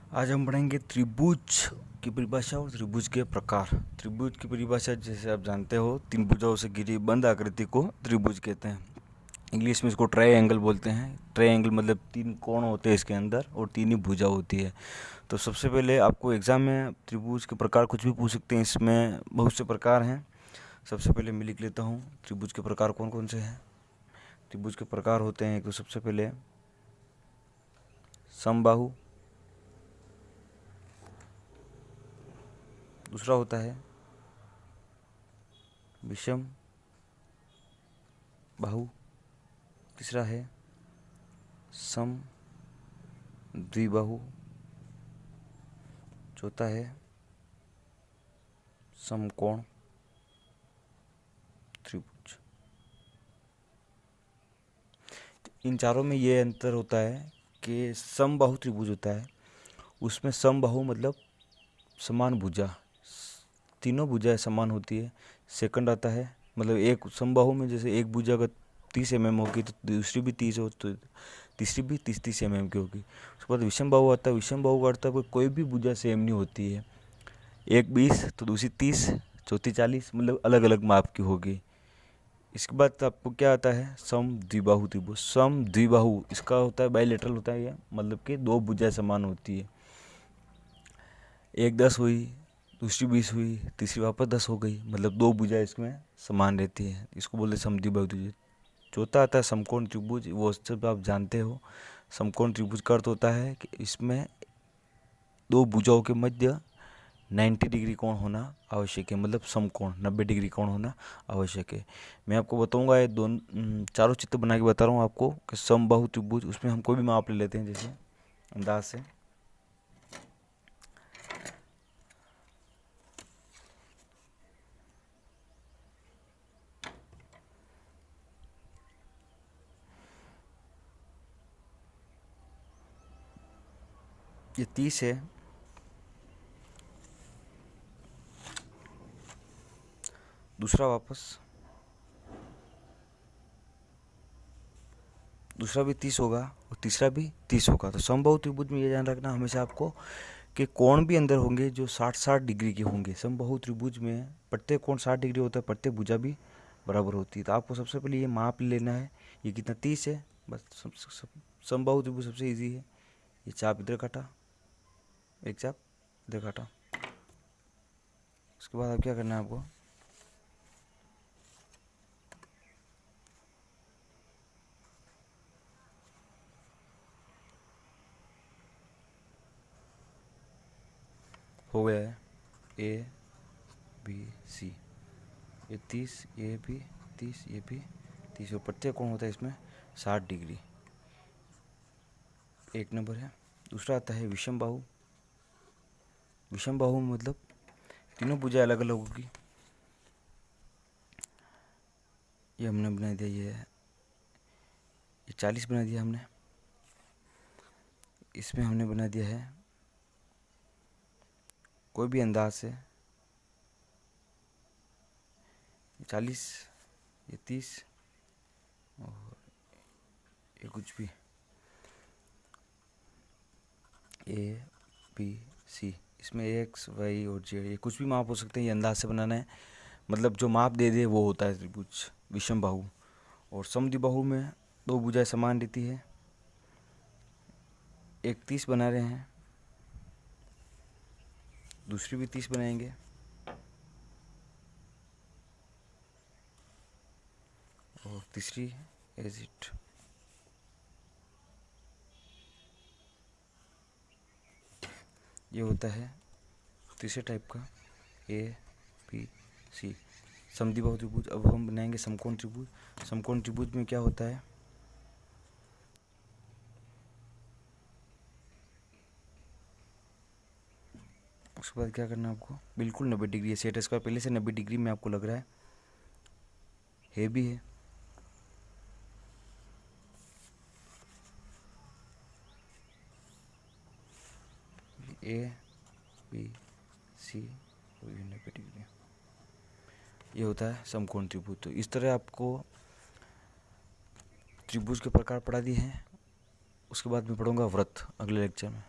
आज हम पढ़ेंगे त्रिभुज की परिभाषा और त्रिभुज के प्रकार। त्रिभुज की परिभाषा जैसे आप जानते हो, तीन भुजाओं से घिरी बंद आकृति को त्रिभुज कहते हैं। इंग्लिश में इसको ट्रायंगल बोलते हैं। ट्रायंगल मतलब तीन कोण होते हैं इसके अंदर और तीन ही भुजा होती है। तो सबसे पहले आपको एग्जाम में त्रिभुज के प्रकार कुछ भी पूछ सकते हैं, इसमें बहुत से प्रकार हैं। सबसे पहले मैं लिख लेता हूँ त्रिभुज के प्रकार कौन कौन से हैं। त्रिभुज के प्रकार होते हैं, तो सबसे पहले समबाहु, दूसरा होता है विषम बाहु, तीसरा है सम द्विबाहु, चौथा है समकोण त्रिभुज। इन चारों में ये अंतर होता है कि समबाहु त्रिभुज होता है, उसमें समबाहु मतलब समान भुजा, तीनों भुजाएं समान होती है। सेकंड आता है मतलब एक समबाहु में जैसे एक भुजा अगर 30 mm होगी तो दूसरी भी 30 हो, तो तीसरी भी 30 mm की होगी। उसके बाद विषम बाहु आता है। विषम बाहु का अर्थ है कोई भी भुजा सेम नहीं होती है, एक 20 तो दूसरी 30, चौथी 40, मतलब अलग अलग माप की होगी। इसके बाद आपको क्या आता है सम द्विबाहु त्रिभुज। सम द्विबाहु इसका होता है बाइलेटरल होता है, ये मतलब कि दो भुजाएं समान होती है। एक 10 हुई, दूसरी 20 हुई, तीसरी वापस 10 हो गई, मतलब दो भुजाएं इसमें समान रहती है। इसको बोलते हैं समद्विबाहु त्रिभुज। चौथा आता है समकोण त्रिभुज। वो सब आप जानते हो। समकोण त्रिभुज का अर्थ होता है कि इसमें दो भुजाओं के मध्य 90 डिग्री कोण होना आवश्यक है, मतलब समकोण 90 डिग्री कोण होना आवश्यक है। मैं आपको बताऊंगा, ये चारों चित्र बना के बता रहा हूँ आपको कि समबाहु त्रिभुज, उसमें हम कोई भी माप ले लेते हैं जैसे अंदाज से। ये 30 है, दूसरा वापस दूसरा भी 30 होगा और तीसरा भी 30 होगा। तो समबाहु त्रिभुज में ये ध्यान रखना हमेशा आपको कि कोण भी अंदर होंगे जो 60-60 डिग्री के होंगे। समबाहु त्रिभुज में प्रत्येक कोण 60 डिग्री होता है, प्रत्येक भुजा भी बराबर होती है। तो आपको सबसे पहले ये माप लेना है, ये कितना 30 है, बस समबाहु त्रिभुज सबसे ईजी है। ये चाप इधर काटा, एक चाप इधर काटा। उसके बाद अब क्या करना है आपको, हो गया है ए बी सी, ये 30, ये भी 30, ये भी 30, और प्रत्येक कोण होता है इसमें 60 डिग्री। एक नंबर है। दूसरा आता है विषम बाहु। विषम बाहु मतलब तीनों भुजाएं अलग अलग होगी। ये हमने बना दिया, ये 40 बना दिया हमने। इसमें हमने बना दिया है कोई भी अंदाज से 40, ये 30 और ये कुछ भी ए बी सी। इसमें एक्स वाई और जेड ये कुछ भी माप हो सकते हैं, ये अंदाज से बनाना है, मतलब जो माप दे दे वो होता है त्रिभुज विषम बाहु। और समद्विबाहु में दो भुजाएं समान रहती है। एक 30 बना रहे हैं, दूसरी भी 30 बनाएंगे, और तीसरी एज इट। ये होता है तीसरे टाइप का ए बी सी समद्विबाहु त्रिभुज। अब हम बनाएंगे समकोण त्रिभुज। समकोण त्रिभुज में क्या होता है, उसके बाद क्या करना है आपको, बिल्कुल 90 डिग्री है। सेट स्क्वायर पहले से 90 डिग्री में आपको लग रहा है भी है। ए बी सी और ये 90 डिग्री, ये होता है समकोण त्रिभुज। तो इस तरह आपको त्रिभुज के प्रकार पढ़ा दिए हैं। उसके बाद मैं पढ़ूंगा वृत्त अगले लेक्चर में।